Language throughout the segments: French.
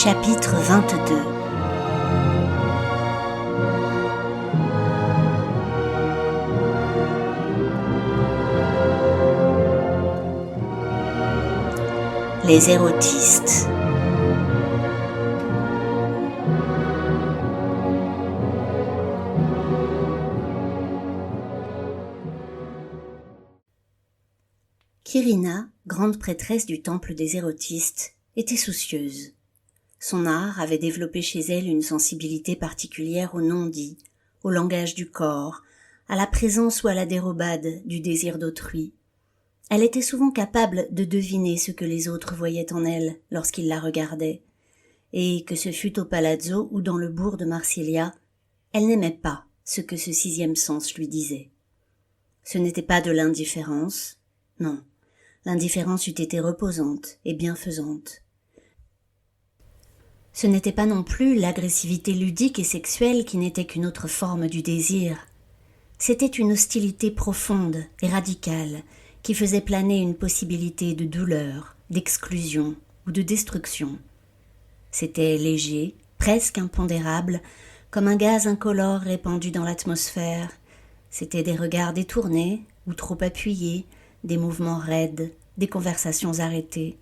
Chapitre 22. Les érotistes. Quirina, grande prêtresse du temple des érotistes, était soucieuse. Son art avait développé chez elle une sensibilité particulière au non-dit, au langage du corps, à la présence ou à la dérobade du désir d'autrui. Elle était souvent capable de deviner ce que les autres voyaient en elle lorsqu'ils la regardaient, et que ce fût au palazzo ou dans le bourg de Marsiglia, elle n'aimait pas ce que ce sixième sens lui disait. Ce n'était pas de l'indifférence, non, l'indifférence eût été reposante et bienfaisante. Ce n'était pas non plus l'agressivité ludique et sexuelle qui n'était qu'une autre forme du désir. C'était une hostilité profonde et radicale qui faisait planer une possibilité de douleur, d'exclusion ou de destruction. C'était léger, presque impondérable, comme un gaz incolore répandu dans l'atmosphère. C'était des regards détournés ou trop appuyés, des mouvements raides, des conversations arrêtées.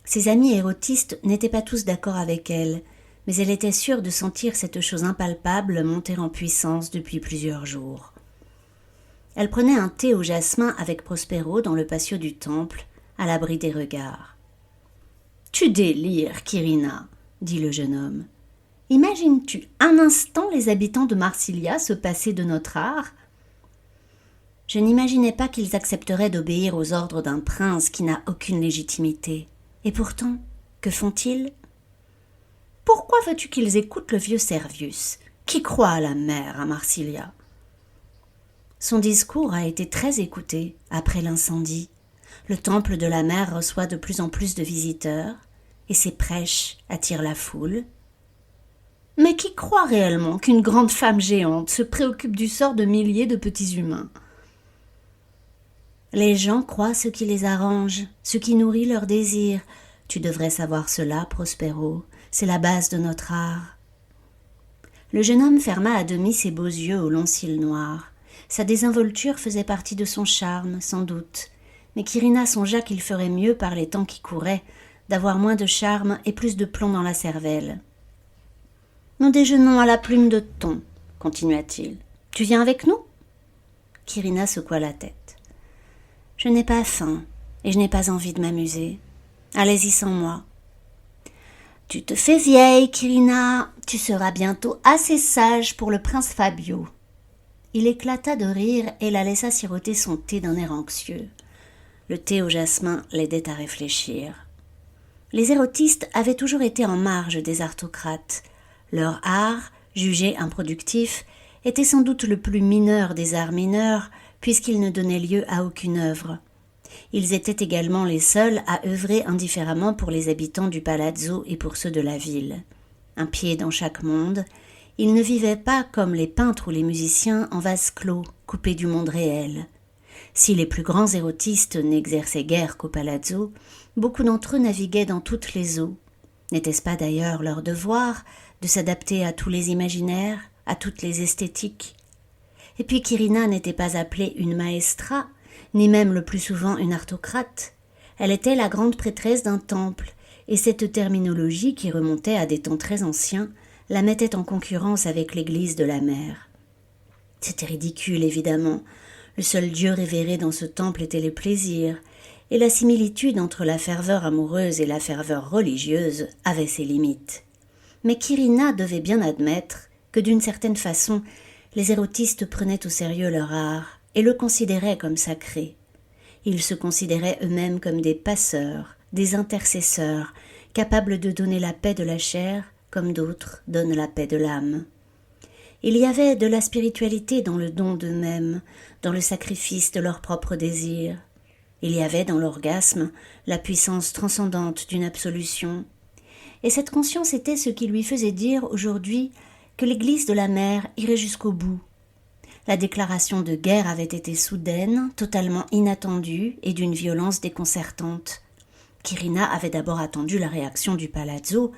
Ses amis érotistes n'étaient pas tous d'accord avec elle, mais elle était sûre de sentir cette chose impalpable monter en puissance depuis plusieurs jours. Elle prenait un thé au jasmin avec Prospero dans le patio du temple, à l'abri des regards. « Tu délires, Quirina, » dit le jeune homme. « Imagines-tu un instant les habitants de Marsiglia se passer de notre art ?» Je n'imaginais pas qu'ils accepteraient d'obéir aux ordres d'un prince qui n'a aucune légitimité. Et pourtant, que font-ils ? Pourquoi veux-tu qu'ils écoutent le vieux Servius, qui croit à la mer à Marsiglia ? Son discours a été très écouté après l'incendie. Le temple de la mer reçoit de plus en plus de visiteurs, et ses prêches attirent la foule. Mais qui croit réellement qu'une grande femme géante se préoccupe du sort de milliers de petits humains ? Les gens croient ce qui les arrange, ce qui nourrit leurs désirs. Tu devrais savoir cela, Prospero. C'est la base de notre art. Le jeune homme ferma à demi ses beaux yeux aux longs cils noirs. Sa désinvolture faisait partie de son charme, sans doute. Mais Quirina songea qu'il ferait mieux, par les temps qui couraient, d'avoir moins de charme et plus de plomb dans la cervelle. « Nous déjeunons à la plume de thon, » continua-t-il. « Tu viens avec nous ?» Quirina secoua la tête. « Je n'ai pas faim et je n'ai pas envie de m'amuser. Allez-y sans moi. »« Tu te fais vieille, Quirina. Tu seras bientôt assez sage pour le prince Fabio. » Il éclata de rire et la laissa siroter son thé d'un air anxieux. Le thé au jasmin l'aidait à réfléchir. Les érotistes avaient toujours été en marge des aristocrates. Leur art, jugé improductif, était sans doute le plus mineur des arts mineurs, puisqu'il ne donnait lieu à aucune œuvre. Ils étaient également les seuls à œuvrer indifféremment pour les habitants du palazzo et pour ceux de la ville. Un pied dans chaque monde, ils ne vivaient pas comme les peintres ou les musiciens en vase clos, coupés du monde réel. Si les plus grands érotistes n'exerçaient guère qu'au palazzo, beaucoup d'entre eux naviguaient dans toutes les eaux. N'était-ce pas d'ailleurs leur devoir de s'adapter à tous les imaginaires, à toutes les esthétiques ? Et puis Quirina n'était pas appelée une maestra, ni même le plus souvent une aristocrate. Elle était la grande prêtresse d'un temple, et cette terminologie, qui remontait à des temps très anciens, la mettait en concurrence avec l'église de la mer. C'était ridicule, évidemment. Le seul dieu révéré dans ce temple était les plaisirs, et la similitude entre la ferveur amoureuse et la ferveur religieuse avait ses limites. Mais Quirina devait bien admettre que, d'une certaine façon, les érotistes prenaient au sérieux leur art et le considéraient comme sacré. Ils se considéraient eux-mêmes comme des passeurs, des intercesseurs, capables de donner la paix de la chair comme d'autres donnent la paix de l'âme. Il y avait de la spiritualité dans le don d'eux-mêmes, dans le sacrifice de leurs propres désirs. Il y avait dans l'orgasme la puissance transcendante d'une absolution. Et cette conscience était ce qui lui faisait dire aujourd'hui que l'église de la mer irait jusqu'au bout. La déclaration de guerre avait été soudaine, totalement inattendue et d'une violence déconcertante. Quirina avait d'abord attendu la réaction du palazzo,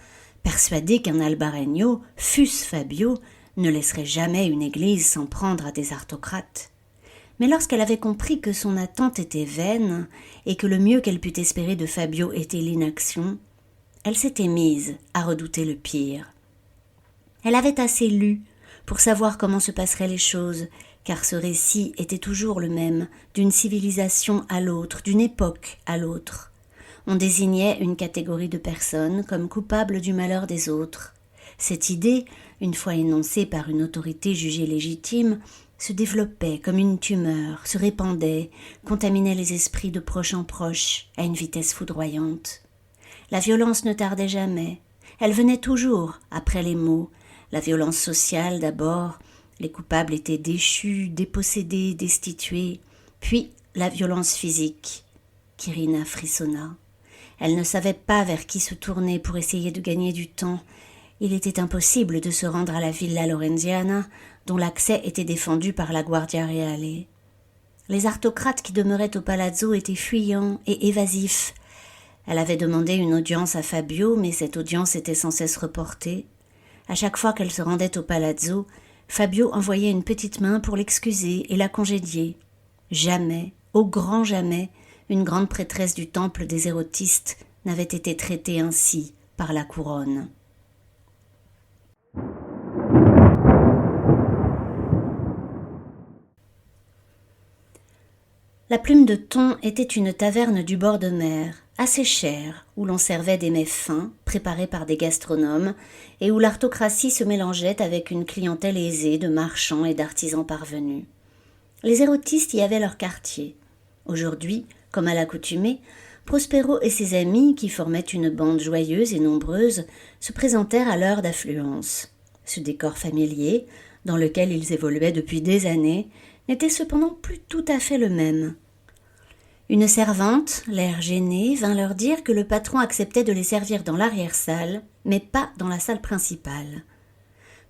persuadée qu'un Albaragno, fût-ce Fabio, ne laisserait jamais une église s'en prendre à des aristocrates. Mais lorsqu'elle avait compris que son attente était vaine et que le mieux qu'elle pût espérer de Fabio était l'inaction, elle s'était mise à redouter le pire. Elle avait assez lu pour savoir comment se passeraient les choses, car ce récit était toujours le même, d'une civilisation à l'autre, d'une époque à l'autre. On désignait une catégorie de personnes comme coupables du malheur des autres. Cette idée, une fois énoncée par une autorité jugée légitime, se développait comme une tumeur, se répandait, contaminait les esprits de proche en proche à une vitesse foudroyante. La violence ne tardait jamais, elle venait toujours après les maux. La violence sociale d'abord, les coupables étaient déchus, dépossédés, destitués, puis la violence physique. Quirina frissonna. Elle ne savait pas vers qui se tourner pour essayer de gagner du temps. Il était impossible de se rendre à la Villa Lorenziana, dont l'accès était défendu par la Guardia Reale. Les aristocrates qui demeuraient au palazzo étaient fuyants et évasifs. Elle avait demandé une audience à Fabio, mais cette audience était sans cesse reportée. À chaque fois qu'elle se rendait au palazzo, Fabio envoyait une petite main pour l'excuser et la congédier. Jamais, au grand jamais, une grande prêtresse du temple des érotistes n'avait été traitée ainsi par la couronne. La Plume de Thon était une taverne du bord de mer, assez chère, où l'on servait des mets fins, préparés par des gastronomes, et où l'aristocratie se mélangeait avec une clientèle aisée de marchands et d'artisans parvenus. Les érotistes y avaient leur quartier. Aujourd'hui, comme à l'accoutumée, Prospero et ses amis, qui formaient une bande joyeuse et nombreuse, se présentèrent à l'heure d'affluence. Ce décor familier, dans lequel ils évoluaient depuis des années, n'était cependant plus tout à fait le même. Une servante, l'air gêné, vint leur dire que le patron acceptait de les servir dans l'arrière-salle, mais pas dans la salle principale.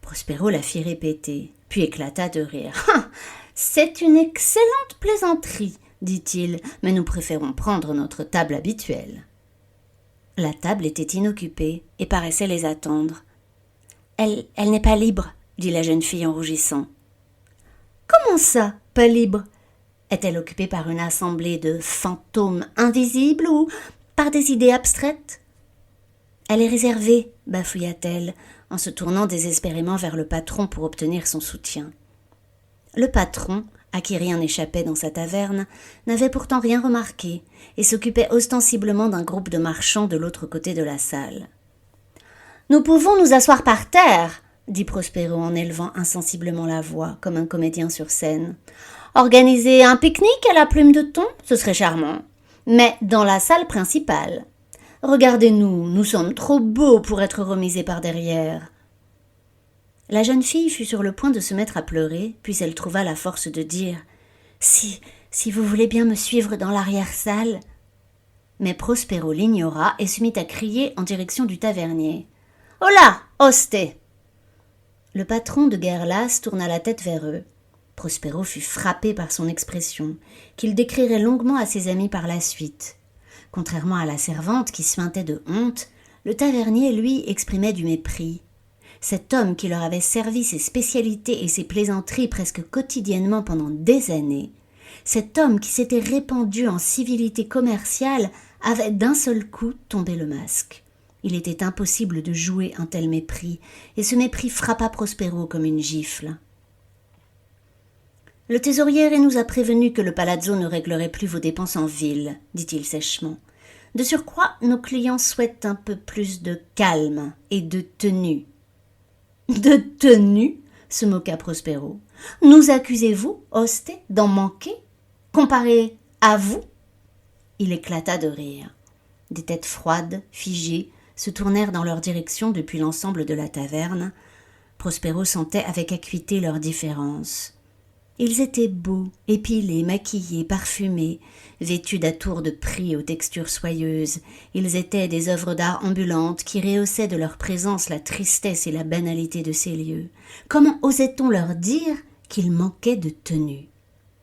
Prospero la fit répéter, puis éclata de rire. « Ah, c'est une excellente plaisanterie, dit-il, mais nous préférons prendre notre table habituelle. » La table était inoccupée et paraissait les attendre. « Elle n'est pas libre, » dit la jeune fille en rougissant. « Comment ça, pas libre ? Est-elle occupée par une assemblée de fantômes invisibles ou par des idées abstraites ? » « Elle est réservée, bafouilla-t-elle, en se tournant désespérément vers le patron pour obtenir son soutien. Le patron, à qui rien n'échappait dans sa taverne, n'avait pourtant rien remarqué et s'occupait ostensiblement d'un groupe de marchands de l'autre côté de la salle. « Nous pouvons nous asseoir par terre, » dit Prospero en élevant insensiblement la voix, comme un comédien sur scène. « Organiser un pique-nique à la Plume de Thon, ce serait charmant, mais dans la salle principale. Regardez-nous, nous sommes trop beaux pour être remisés par derrière. » La jeune fille fut sur le point de se mettre à pleurer, puis elle trouva la force de dire « Si vous voulez bien me suivre dans l'arrière-salle. » Mais Prospero l'ignora et se mit à crier en direction du tavernier. « Hola, oste !» Le patron de guerre lasse tourna la tête vers eux. Prospero fut frappé par son expression, qu'il décrirait longuement à ses amis par la suite. Contrairement à la servante qui suintait de honte, le tavernier, lui, exprimait du mépris. Cet homme qui leur avait servi ses spécialités et ses plaisanteries presque quotidiennement pendant des années, cet homme qui s'était répandu en civilité commerciale, avait d'un seul coup tombé le masque. Il était impossible de jouer un tel mépris, et ce mépris frappa Prospero comme une gifle. « Le thésorier nous a prévenu que le palazzo ne réglerait plus vos dépenses en ville, » dit-il sèchement. « De surcroît, nos clients souhaitent un peu plus de calme et de tenue. »« De tenue ?» se moqua Prospero. « Nous accusez-vous, Oste, d'en manquer, comparé à vous ?» Il éclata de rire. Des têtes froides, figées, se tournèrent dans leur direction depuis l'ensemble de la taverne. Prospero sentait avec acuité leur différence. Ils étaient beaux, épilés, maquillés, parfumés, vêtus d'atours de prix aux textures soyeuses. Ils étaient des œuvres d'art ambulantes qui rehaussaient de leur présence la tristesse et la banalité de ces lieux. Comment osait-on leur dire qu'ils manquaient de tenue ?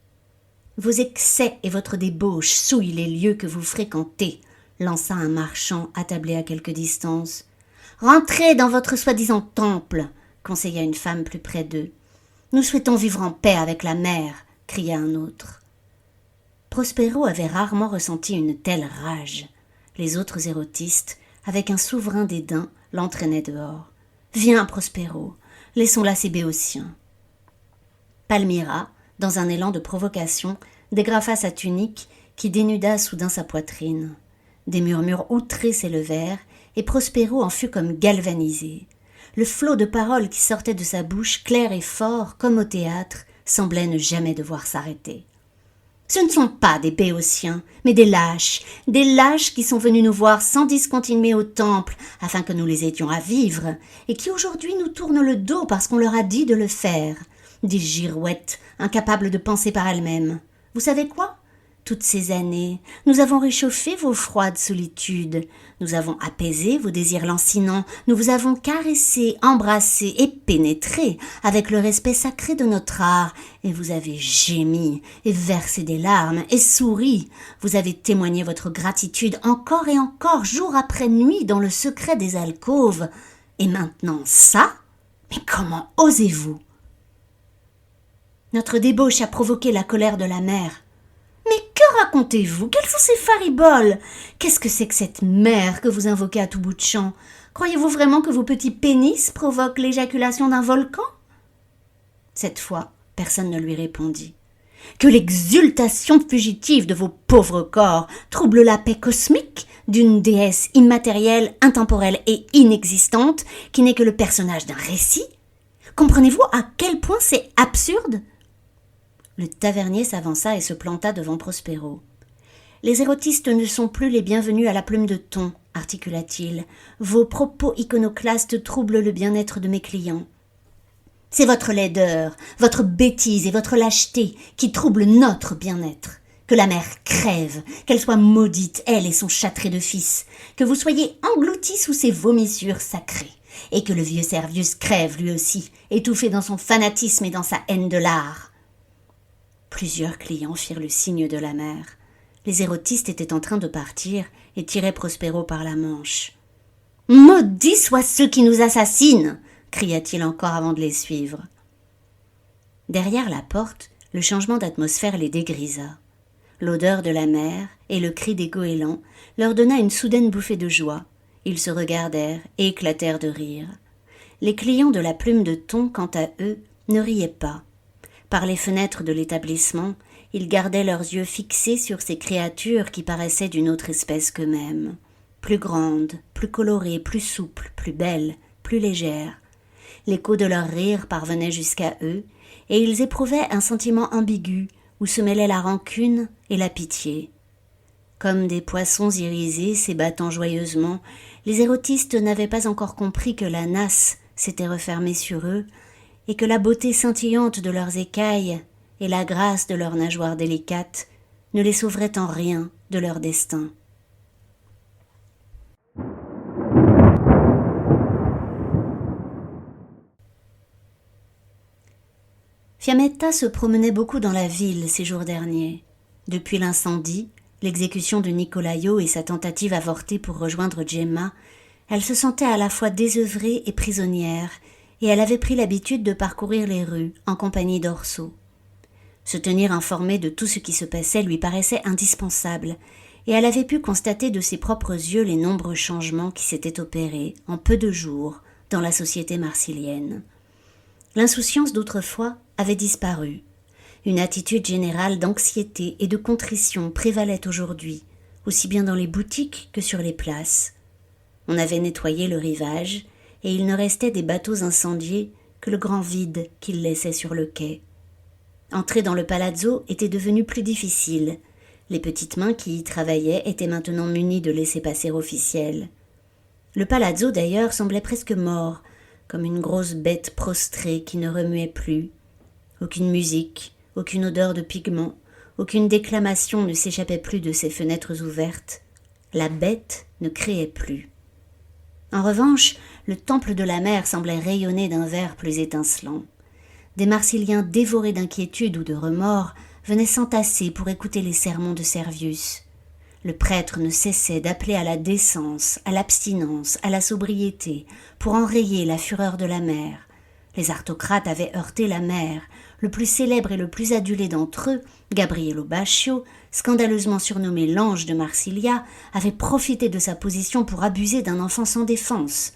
« Vos excès et votre débauche souillent les lieux que vous fréquentez, » lança un marchand attablé à quelque distance. Rentrez dans votre soi-disant temple, conseilla une femme plus près d'eux. Nous souhaitons vivre en paix avec la mer, cria un autre. Prospero avait rarement ressenti une telle rage. Les autres érotistes, avec un souverain dédain, l'entraînaient dehors. Viens, Prospero, laissons là ces béotiens. Palmyra, dans un élan de provocation, dégrafa sa tunique qui dénuda soudain sa poitrine. Des murmures outrés s'élevèrent et Prospero en fut comme galvanisé. Le flot de paroles qui sortait de sa bouche, clair et fort, comme au théâtre, semblait ne jamais devoir s'arrêter. Ce ne sont pas des béotiens, mais des lâches qui sont venus nous voir sans discontinuer au temple, afin que nous les aidions à vivre, et qui aujourd'hui nous tournent le dos parce qu'on leur a dit de le faire. Des girouettes, incapables de penser par elles-mêmes. Vous savez quoi ? Toutes ces années, nous avons réchauffé vos froides solitudes, nous avons apaisé vos désirs lancinants, nous vous avons caressé, embrassé et pénétré avec le respect sacré de notre art, et vous avez gémi, et versé des larmes, et souri, vous avez témoigné votre gratitude encore et encore, jour après nuit, dans le secret des alcôves. Et maintenant ça ? Mais comment osez-vous ? Notre débauche a provoqué la colère de la mer. Mais que racontez-vous? Quelles sont ces fariboles? Qu'est-ce que c'est que cette mer que vous invoquez à tout bout de champ? Croyez-vous vraiment que vos petits pénis provoquent l'éjaculation d'un volcan? Cette fois, personne ne lui répondit. Que l'exultation fugitive de vos pauvres corps trouble la paix cosmique d'une déesse immatérielle, intemporelle et inexistante qui n'est que le personnage d'un récit? Comprenez-vous à quel point c'est absurde? Le tavernier s'avança et se planta devant Prospero. « Les érotistes ne sont plus les bienvenus à la plume de thon, articula-t-il. Vos propos iconoclastes troublent le bien-être de mes clients. C'est votre laideur, votre bêtise et votre lâcheté qui troublent notre bien-être. Que la mer crève, qu'elle soit maudite, elle et son châtré de fils, que vous soyez engloutis sous ses vomissures sacrées, et que le vieux Servius crève lui aussi, étouffé dans son fanatisme et dans sa haine de l'art. » Plusieurs clients firent le signe de la mer. Les érotistes étaient en train de partir et tiraient Prospero par la manche. « Maudits soient ceux qui nous assassinent !» cria-t-il encore avant de les suivre. Derrière la porte, le changement d'atmosphère les dégrisa. L'odeur de la mer et le cri des goélands leur donna une soudaine bouffée de joie. Ils se regardèrent et éclatèrent de rire. Les clients de la plume de thon, quant à eux, ne riaient pas. Par les fenêtres de l'établissement, ils gardaient leurs yeux fixés sur ces créatures qui paraissaient d'une autre espèce qu'eux-mêmes. Plus grandes, plus colorées, plus souples, plus belles, plus légères. L'écho de leurs rires parvenait jusqu'à eux, et ils éprouvaient un sentiment ambigu où se mêlaient la rancune et la pitié. Comme des poissons irisés s'ébattant joyeusement, les érotistes n'avaient pas encore compris que la nasse s'était refermée sur eux, et que la beauté scintillante de leurs écailles et la grâce de leurs nageoires délicates ne les sauveraient en rien de leur destin. Fiammetta se promenait beaucoup dans la ville ces jours derniers. Depuis l'incendie, l'exécution de Nicolaio et sa tentative avortée pour rejoindre Gemma, elle se sentait à la fois désœuvrée et prisonnière, et elle avait pris l'habitude de parcourir les rues en compagnie d'Orso. Se tenir informée de tout ce qui se passait lui paraissait indispensable, et elle avait pu constater de ses propres yeux les nombreux changements qui s'étaient opérés en peu de jours dans la société marsilienne. L'insouciance d'autrefois avait disparu. Une attitude générale d'anxiété et de contrition prévalait aujourd'hui, aussi bien dans les boutiques que sur les places. On avait nettoyé le rivage, et il ne restait des bateaux incendiés que le grand vide qu'ils laissaient sur le quai. Entrer dans le palazzo était devenu plus difficile. Les petites mains qui y travaillaient étaient maintenant munies de laissez-passer officiels. Le palazzo, d'ailleurs, semblait presque mort, comme une grosse bête prostrée qui ne remuait plus. Aucune musique, aucune odeur de pigments, aucune déclamation ne s'échappait plus de ses fenêtres ouvertes. La bête ne créait plus. En revanche, le temple de la mer semblait rayonner d'un vert plus étincelant. Des Marsiliens dévorés d'inquiétude ou de remords venaient s'entasser pour écouter les sermons de Servius. Le prêtre ne cessait d'appeler à la décence, à l'abstinence, à la sobriété, pour enrayer la fureur de la mer. Les aristocrates avaient heurté la mer. Le plus célèbre et le plus adulé d'entre eux, Gabriello Baccio, scandaleusement surnommé l'ange de Marsiglia, avait profité de sa position pour abuser d'un enfant sans défense.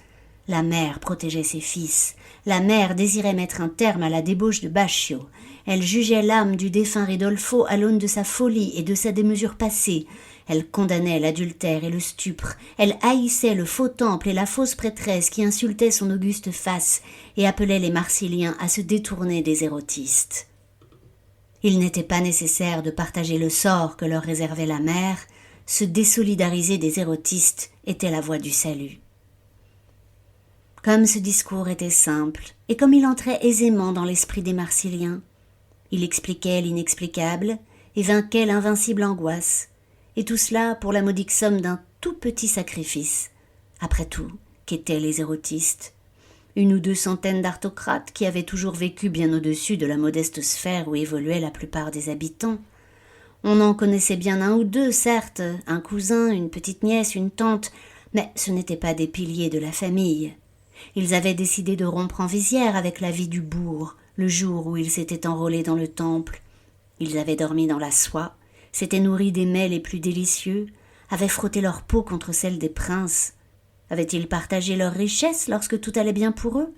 La mère protégeait ses fils. La mère désirait mettre un terme à la débauche de Baccio. Elle jugeait l'âme du défunt Ridolfo à l'aune de sa folie et de sa démesure passée. Elle condamnait l'adultère et le stupre. Elle haïssait le faux temple et la fausse prêtresse qui insultait son auguste face et appelait les Marsiliens à se détourner des érotistes. Il n'était pas nécessaire de partager le sort que leur réservait la mère. Se désolidariser des érotistes était la voie du salut. Comme ce discours était simple, et comme il entrait aisément dans l'esprit des Marsiliens, il expliquait l'inexplicable et vainquait l'invincible angoisse, et tout cela pour la modique somme d'un tout petit sacrifice. Après tout, qu'étaient les érotistes? 1 ou 2 centaines d'aristocrates qui avaient toujours vécu bien au-dessus de la modeste sphère où évoluait la plupart des habitants. On en connaissait bien 1 ou 2, certes, un cousin, une petite nièce, une tante, mais ce n'étaient pas des piliers de la famille. Ils avaient décidé de rompre en visière avec la vie du bourg, le jour où ils s'étaient enrôlés dans le temple. Ils avaient dormi dans la soie, s'étaient nourris des mets les plus délicieux, avaient frotté leur peau contre celle des princes. Avaient-ils partagé leurs richesses lorsque tout allait bien pour eux?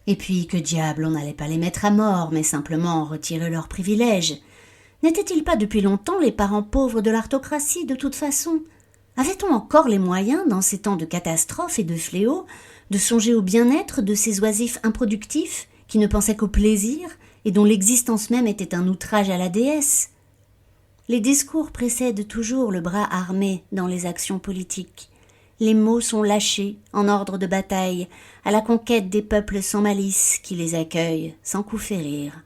Et puis, que diable, on n'allait pas les mettre à mort, mais simplement en retirer leurs privilèges. N'étaient-ils pas depuis longtemps les parents pauvres de l'aristocratie, de toute façon? Avait-on encore les moyens, dans ces temps de catastrophes et de fléaux, de songer au bien-être de ces oisifs improductifs qui ne pensaient qu'au plaisir et dont l'existence même était un outrage à la déesse? Les discours précèdent toujours le bras armé dans les actions politiques. Les mots sont lâchés en ordre de bataille à la conquête des peuples sans malice qui les accueillent sans coup férir.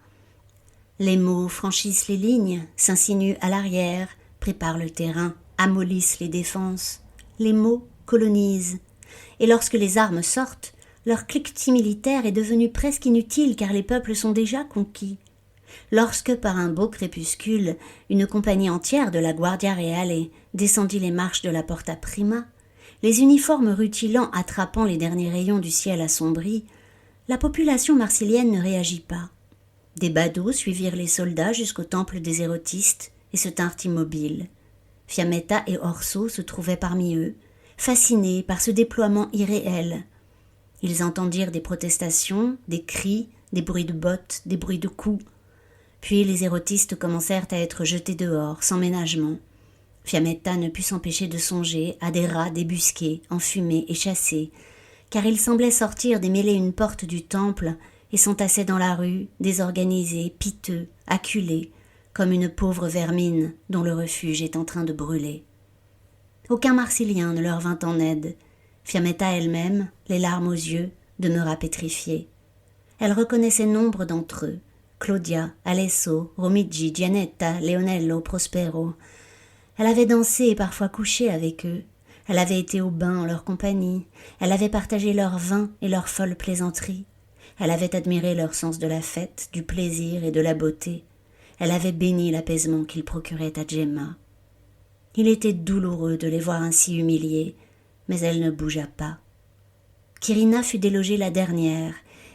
Les mots franchissent les lignes, s'insinuent à l'arrière, préparent le terrain, amollissent les défenses. Les mots colonisent. Et lorsque les armes sortent, leur cliquetis militaire est devenu presque inutile car les peuples sont déjà conquis. Lorsque, par un beau crépuscule, une compagnie entière de la Guardia Reale descendit les marches de la Porta Prima, les uniformes rutilants attrapant les derniers rayons du ciel assombri, la population marsilienne ne réagit pas. Des badauds suivirent les soldats jusqu'au temple des érotistes et se tinrent immobiles. Fiammetta et Orso se trouvaient parmi eux, fascinés par ce déploiement irréel. Ils entendirent des protestations, des cris, des bruits de bottes, des bruits de coups. Puis les érotistes commencèrent à être jetés dehors, sans ménagement. Fiammetta ne put s'empêcher de songer à des rats débusqués, enfumés et chassés, car ils semblaient sortir démêler une porte du temple et s'entassaient dans la rue, désorganisés, piteux, acculés, comme une pauvre vermine dont le refuge est en train de brûler. Aucun Marsilien ne leur vint en aide. Fiammetta elle-même, les larmes aux yeux, demeura pétrifiée. Elle reconnaissait nombre d'entre eux, Claudia, Alesso, Romigi, Gianetta, Leonello, Prospero. Elle avait dansé et parfois couché avec eux. Elle avait été au bain en leur compagnie. Elle avait partagé leur vin et leurs folles plaisanteries. Elle avait admiré leur sens de la fête, du plaisir et de la beauté. Elle avait béni l'apaisement qu'ils procuraient à Gemma. Il était douloureux de les voir ainsi humiliés, mais elle ne bougea pas. Quirina fut délogée la dernière,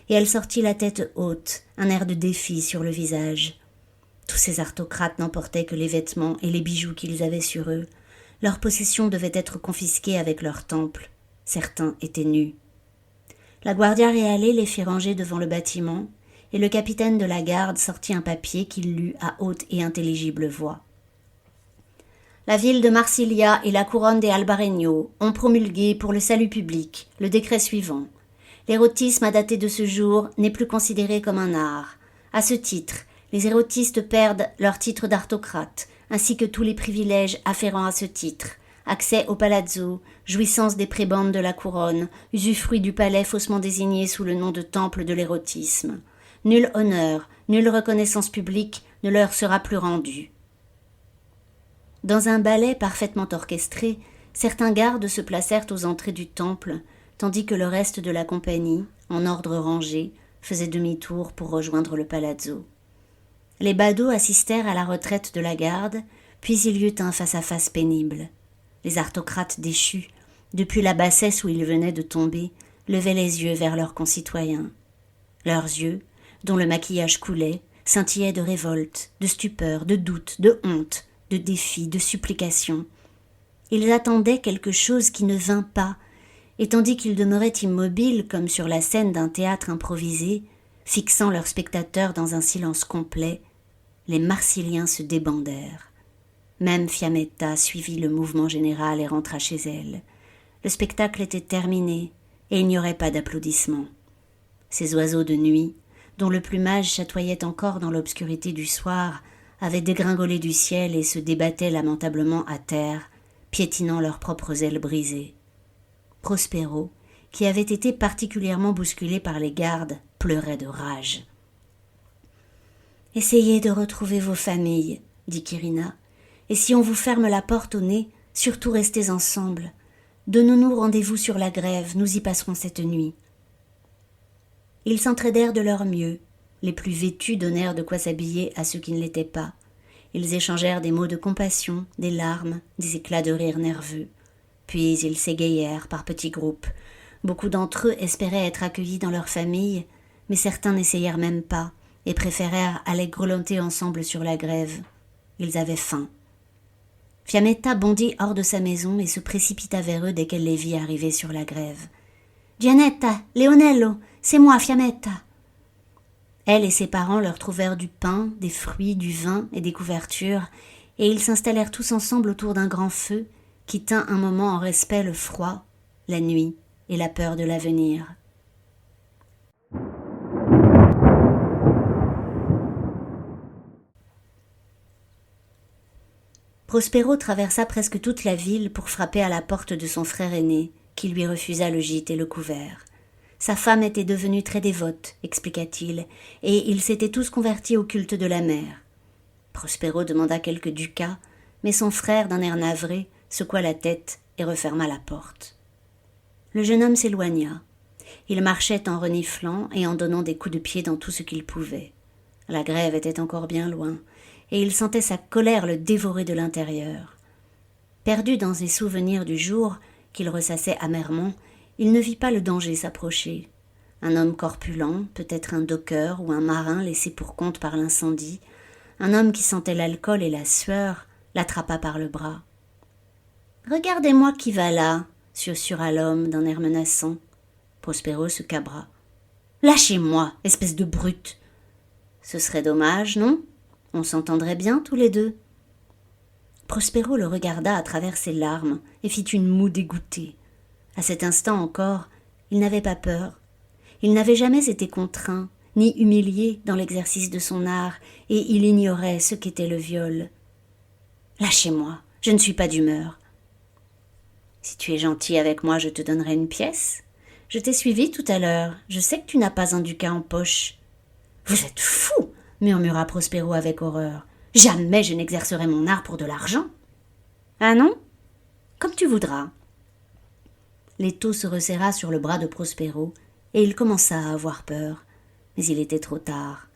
et elle sortit la tête haute, un air de défi sur le visage. Tous ces aristocrates n'emportaient que les vêtements et les bijoux qu'ils avaient sur eux. Leurs possessions devaient être confisquées avec leur temple. Certains étaient nus. La Guardia Reale les fit ranger devant le bâtiment, et le capitaine de la garde sortit un papier qu'il lut à haute et intelligible voix. La ville de Marsiglia et la couronne des Albarregno ont promulgué pour le salut public le décret suivant. L'érotisme à dater de ce jour n'est plus considéré comme un art. À ce titre, les érotistes perdent leur titre d'aristocrate, ainsi que tous les privilèges afférents à ce titre. Accès au palazzo, jouissance des prébendes de la couronne, usufruit du palais faussement désigné sous le nom de temple de l'érotisme. Nul honneur, nulle reconnaissance publique ne leur sera plus rendue. Dans un ballet parfaitement orchestré, certains gardes se placèrent aux entrées du temple, tandis que le reste de la compagnie, en ordre rangé, faisait demi-tour pour rejoindre le palazzo. Les badauds assistèrent à la retraite de la garde, Puis il y eut un face-à-face pénible. Les aristocrates déchus, depuis la bassesse où ils venaient de tomber, levaient les yeux vers leurs concitoyens. Leurs yeux, dont le maquillage coulait, scintillaient de révolte, de stupeur, de doute, de honte, de défi, de supplication. Ils attendaient quelque chose qui ne vint pas, et tandis qu'ils demeuraient immobiles comme sur la scène d'un théâtre improvisé, fixant leurs spectateurs dans un silence complet, les Marsiliens se débandèrent. Même Fiammetta suivit le mouvement général et rentra chez elle. Le spectacle était terminé, et il n'y aurait pas d'applaudissements. Ces oiseaux de nuit, dont le plumage chatoyait encore dans l'obscurité du soir, avaient dégringolé du ciel et se débattaient lamentablement à terre, piétinant leurs propres ailes brisées. Prospero, qui avait été particulièrement bousculé par les gardes, pleurait de rage. « Essayez de retrouver vos familles, dit Quirina, et si on vous ferme la porte au nez, surtout restez ensemble. Donnons-nous rendez-vous sur la grève, nous y passerons cette nuit. » Ils s'entraidèrent de leur mieux. Les plus vêtus donnèrent de quoi s'habiller à ceux qui ne l'étaient pas. Ils échangèrent des mots de compassion, des larmes, des éclats de rire nerveux. Puis ils s'égayèrent par petits groupes. Beaucoup d'entre eux espéraient être accueillis dans leur famille, mais certains n'essayèrent même pas et préférèrent aller grelotter ensemble sur la grève. Ils avaient faim. Fiammetta bondit hors de sa maison et se précipita vers eux dès qu'elle les vit arriver sur la grève. « Giannetta, Leonello, c'est moi, Fiammetta !» Elle et ses parents leur trouvèrent du pain, des fruits, du vin et des couvertures, et ils s'installèrent tous ensemble autour d'un grand feu qui tint un moment en respect le froid, la nuit et la peur de l'avenir. Prospero traversa presque toute la ville pour frapper à la porte de son frère aîné, qui lui refusa le gîte et le couvert. Sa femme était devenue très dévote, expliqua-t-il, et ils s'étaient tous convertis au culte de la mer. Prospero demanda quelques ducats, mais son frère, d'un air navré, secoua la tête et referma la porte. Le jeune homme s'éloigna. Il marchait en reniflant et en donnant des coups de pied dans tout ce qu'il pouvait. La grève était encore bien loin, et il sentait sa colère le dévorer de l'intérieur. Perdu dans ses souvenirs du jour, qu'il ressassait amèrement, il ne vit pas le danger s'approcher. Un homme corpulent, peut-être un docker ou un marin laissé pour compte par l'incendie, un homme qui sentait l'alcool et la sueur, l'attrapa par le bras. « Regardez-moi qui va là !» susurra l'homme d'un air menaçant. Prospero se cabra. « Lâchez-moi, espèce de brute !»« Ce serait dommage, non ? On s'entendrait bien tous les deux. » Prospero le regarda à travers ses larmes et fit une moue dégoûtée. À cet instant encore, il n'avait pas peur. Il n'avait jamais été contraint, ni humilié dans l'exercice de son art, et il ignorait ce qu'était le viol. « Lâchez-moi, je ne suis pas d'humeur. »« Si tu es gentil avec moi, je te donnerai une pièce. Je t'ai suivi tout à l'heure, je sais que tu n'as pas un ducat en poche. »« Vous êtes fou !» murmura Prospero avec horreur. « Jamais je n'exercerai mon art pour de l'argent. »« Ah non ? Comme tu voudras. » L'étau se resserra sur le bras de Prospero, et il commença à avoir peur. Mais il était trop tard.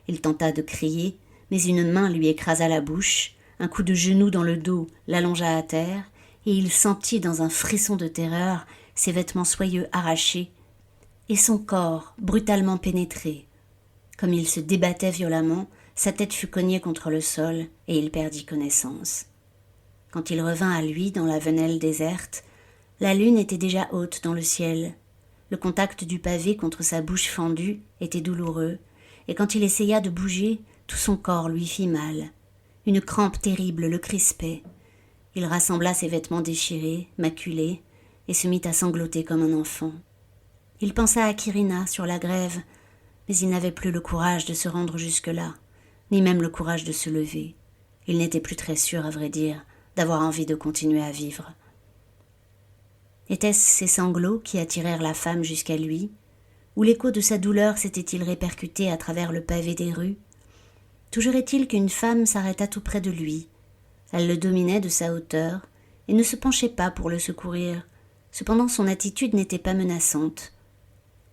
Il tenta de crier, mais une main lui écrasa la bouche, un coup de genou dans le dos l'allongea à terre, et il sentit dans un frisson de terreur ses vêtements soyeux arrachés, et son corps brutalement pénétré. Comme il se débattait violemment, sa tête fut cognée contre le sol, et il perdit connaissance. Quand il revint à lui dans la venelle déserte, la lune était déjà haute dans le ciel. Le contact du pavé contre sa bouche fendue était douloureux, et quand il essaya de bouger, tout son corps lui fit mal. Une crampe terrible le crispait. Il rassembla ses vêtements déchirés, maculés, et se mit à sangloter comme un enfant. Il pensa à Quirina sur la grève, mais il n'avait plus le courage de se rendre jusque-là, ni même le courage de se lever. Il n'était plus très sûr, à vrai dire, d'avoir envie de continuer à vivre. Étaient-ce ces sanglots qui attirèrent la femme jusqu'à lui, ou l'écho de sa douleur s'était-il répercuté à travers le pavé des rues? Toujours est-il qu'une femme s'arrêta tout près de lui. Elle le dominait de sa hauteur et ne se penchait pas pour le secourir. Cependant son attitude n'était pas menaçante.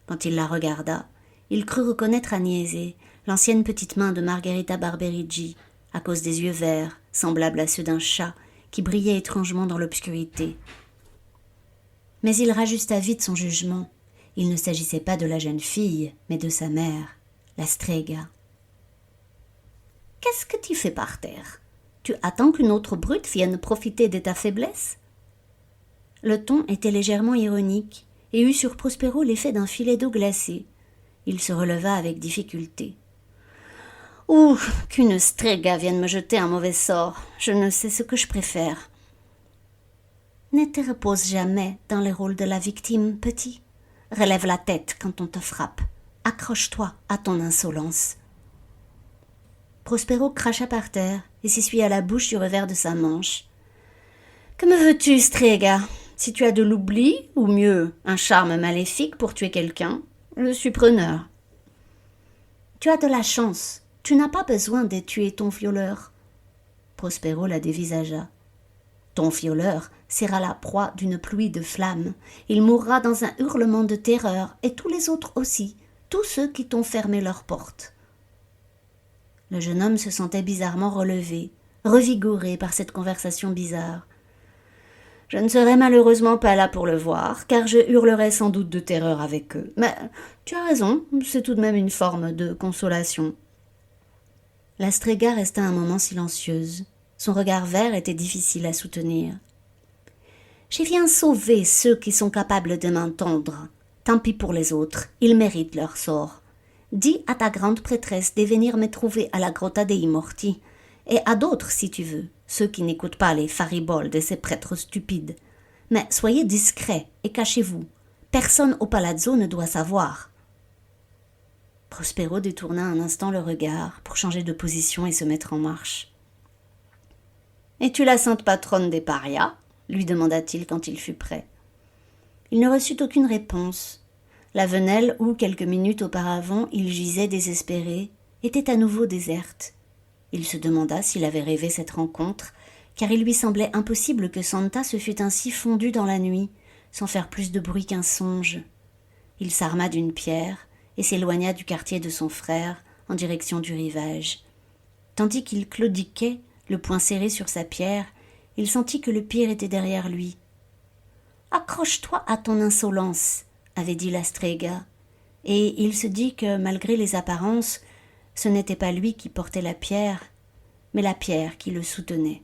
Quand il la regarda, il crut reconnaître Agnese, l'ancienne petite main de Margherita Barberiggi, à cause des yeux verts, semblables à ceux d'un chat, qui brillaient étrangement dans l'obscurité. Mais il rajusta vite son jugement. Il ne s'agissait pas de la jeune fille, mais de sa mère, la Strega. « Qu'est-ce que tu fais par terre? Tu attends qu'une autre brute vienne profiter de ta faiblesse ?» Le ton était légèrement ironique et eut sur Prospero l'effet d'un filet d'eau glacée. Il se releva avec difficulté. « Ouh, qu'une Strega vienne me jeter un mauvais sort. Je ne sais ce que je préfère. » Ne te repose jamais dans le rôle de la victime, petit. Relève la tête quand on te frappe. Accroche-toi à ton insolence. Prospero cracha par terre et s'essuya la bouche du revers de sa manche. « Que me veux-tu, Strega? Si tu as de l'oubli, ou mieux, un charme maléfique pour tuer quelqu'un, je suis preneur. » Tu as de la chance. Tu n'as pas besoin de tuer ton violeur. Prospero la dévisagea. Ton violeur sera la proie d'une pluie de flammes. Il mourra dans un hurlement de terreur, et tous les autres aussi, tous ceux qui t'ont fermé leurs portes. Le jeune homme se sentait bizarrement relevé, revigoré par cette conversation bizarre. Je ne serai malheureusement pas là pour le voir, car je hurlerai sans doute de terreur avec eux. Mais tu as raison, c'est tout de même une forme de consolation. La Strega resta un moment silencieuse. Son regard vert était difficile à soutenir. « Je viens sauver ceux qui sont capables de m'entendre. Tant pis pour les autres, ils méritent leur sort. Dis à ta grande prêtresse de venir me trouver à la Grotta dei Morti, et à d'autres si tu veux, ceux qui n'écoutent pas les fariboles de ces prêtres stupides. Mais soyez discrets et cachez-vous. Personne au palazzo ne doit savoir. » Prospero détourna un instant le regard pour changer de position et se mettre en marche. « Es-tu la sainte patronne des parias ?» lui demanda-t-il quand il fut prêt. Il ne reçut aucune réponse. La venelle où, quelques minutes auparavant, il gisait désespéré, était à nouveau déserte. Il se demanda s'il avait rêvé cette rencontre, car il lui semblait impossible que Santa se fût ainsi fondue dans la nuit, sans faire plus de bruit qu'un songe. Il s'arma d'une pierre et s'éloigna du quartier de son frère en direction du rivage. Tandis qu'il claudiquait, le poing serré sur sa pierre, il sentit que le pire était derrière lui. « Accroche-toi à ton insolence !» avait dit la Strega, et il se dit que, malgré les apparences, ce n'était pas lui qui portait la pierre, mais la pierre qui le soutenait.